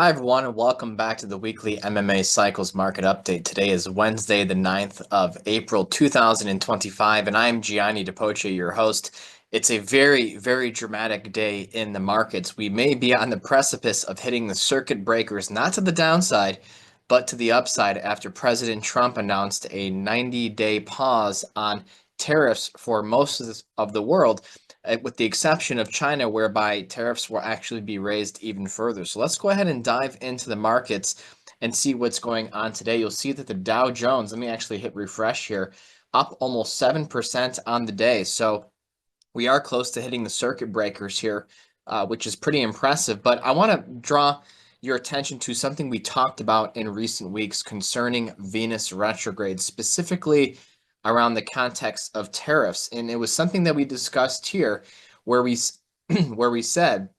Hi, everyone, and welcome back to the weekly MMA Cycles Market Update. Today is Wednesday, the 9th of April, 2025, and I'm Gianni DePoce, your host. It's a very, very dramatic day in the markets. We may be on the precipice of hitting the circuit breakers, not to the downside, but to the upside after President Trump announced a 90-day pause on tariffs for most of the world, with the exception of China, whereby tariffs will actually be raised even further. So let's go ahead and dive into the markets and see what's going on today. You'll see that the Dow Jones, let me actually hit refresh here, up almost 7% on the day. So we are close to hitting the circuit breakers here, which is pretty impressive. But I want to draw your attention to something we talked about in recent weeks concerning Venus retrograde, specifically around the context of tariffs. And it was something that we discussed here where we where we said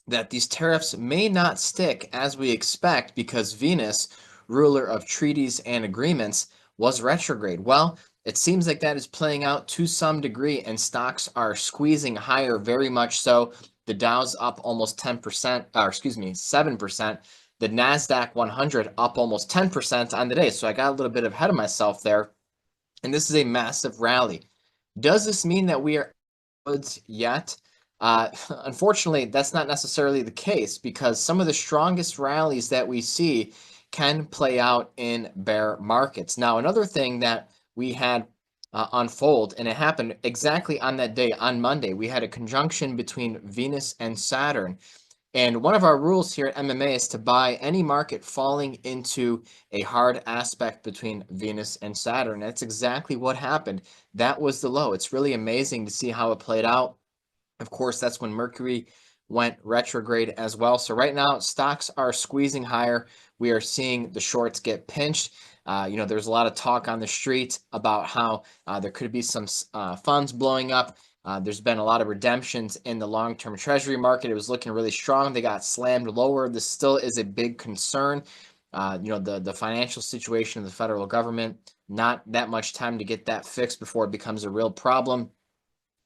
that these tariffs may not stick as we expect because Venus, ruler of treaties and agreements, was retrograde. Well, it seems like that is playing out to some degree, and stocks are squeezing higher, very much so. The Dow's up almost 10%, or excuse me, 7%. The NASDAQ 100 up almost 10% on the day. So I got a little bit ahead of myself there. And this is a massive rally. Does this mean that we are goods yet? Unfortunately, that's not necessarily the case because some of the strongest rallies that we see can play out in bear markets. Now, another thing that we had unfold, and it happened exactly on that day, on Monday, we had a conjunction between Venus and Saturn. And one of our rules here at MMA is to buy any market falling into a hard aspect between Venus and Saturn. That's exactly what happened. That was the low. It's really amazing to see how it played out. Of course, that's when Mercury went retrograde as well. So right now, stocks are squeezing higher. We are seeing the shorts get pinched. There's a lot of talk on the street about how there could be some funds blowing up. There's been a lot of redemptions in the long-term treasury market. It was looking really strong. They got slammed lower. This still is a big concern. The financial situation of the federal government, not that much time to get that fixed before it becomes a real problem.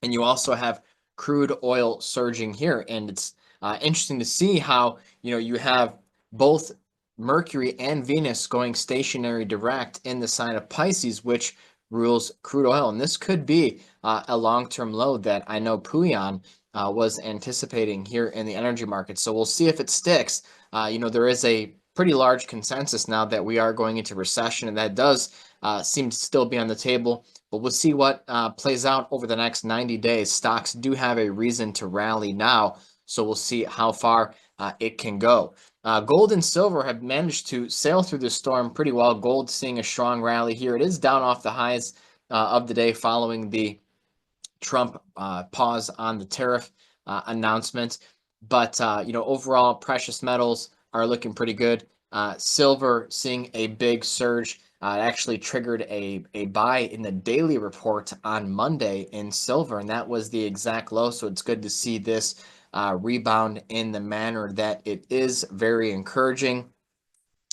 And you also have crude oil surging here. And it's interesting to see how, you have both Mercury and Venus going stationary direct in the sign of Pisces, which rules crude oil. And this could be a long-term low that I know Puyan was anticipating here in the energy market. So we'll see if it sticks. There is a pretty large consensus now that we are going into recession, and that does seem to still be on the table. But we'll see what plays out over the next 90 days. Stocks do have a reason to rally now, so we'll see how far it can go. Gold and silver have managed to sail through the storm pretty well. Gold seeing a strong rally here. It is down off the highs of the day following the Trump pause on the tariff announcement. But, overall, precious metals are looking pretty good. Silver seeing a big surge. It actually triggered a buy in the daily report on Monday in silver, and that was the exact low. So it's good to see this rebound in the manner that it is. Very encouraging.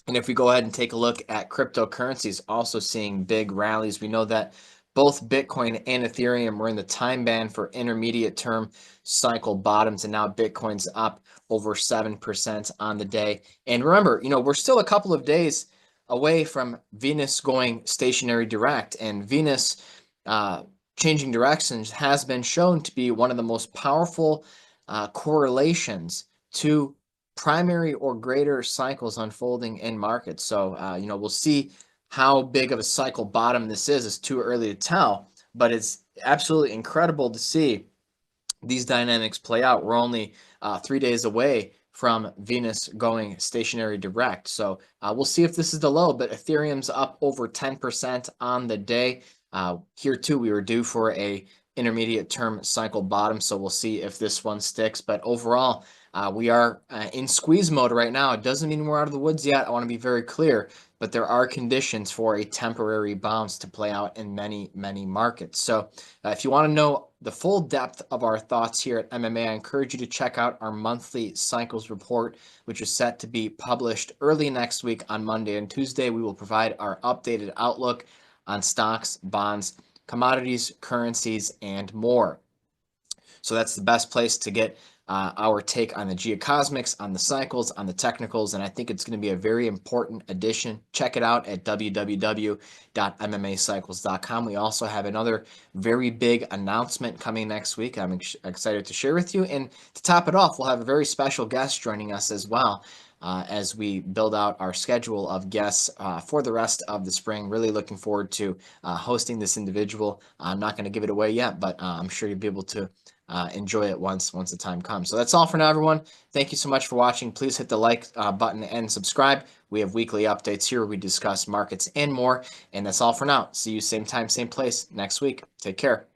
And if we go ahead and take a look at cryptocurrencies, also seeing big rallies. We know that both Bitcoin and Ethereum were in the time band for intermediate term cycle bottoms, and now Bitcoin's up over 7% on the day. And remember, we're still a couple of days away from Venus going stationary direct, and Venus changing directions has been shown to be one of the most powerful correlations to primary or greater cycles unfolding in markets. So, we'll see how big of a cycle bottom this is. It's too early to tell, but it's absolutely incredible to see these dynamics play out. We're only 3 days away from Venus going stationary direct. So we'll see if this is the low, but Ethereum's up over 10% on the day. Here too, we were due for a intermediate term cycle bottom, so we'll see if this one sticks. But overall, we are in squeeze mode right now. It doesn't mean we're out of the woods yet. I want to be very clear, but there are conditions for a temporary bounce to play out in many, many markets. So if you want to know the full depth of our thoughts here at MMA, I encourage you to check out our monthly cycles report, which is set to be published early next week on Monday and Tuesday. We will provide our updated outlook on stocks, bonds, commodities, currencies, and more. So that's the best place to get our take on the geocosmics, on the cycles, on the technicals, and I think it's going to be a very important addition. Check it out at www.mmacycles.com. We also have another very big announcement coming next week. I'm excited to share with you. And to top it off, we'll have a very special guest joining us as well. As we build out our schedule of guests for the rest of the spring. Really looking forward to hosting this individual. I'm not going to give it away yet, but I'm sure you'll be able to enjoy it once the time comes. So that's all for now, everyone. Thank you so much for watching. Please hit the like button and subscribe. We have weekly updates here where we discuss markets and more. And that's all for now. See you same time, same place next week. Take care.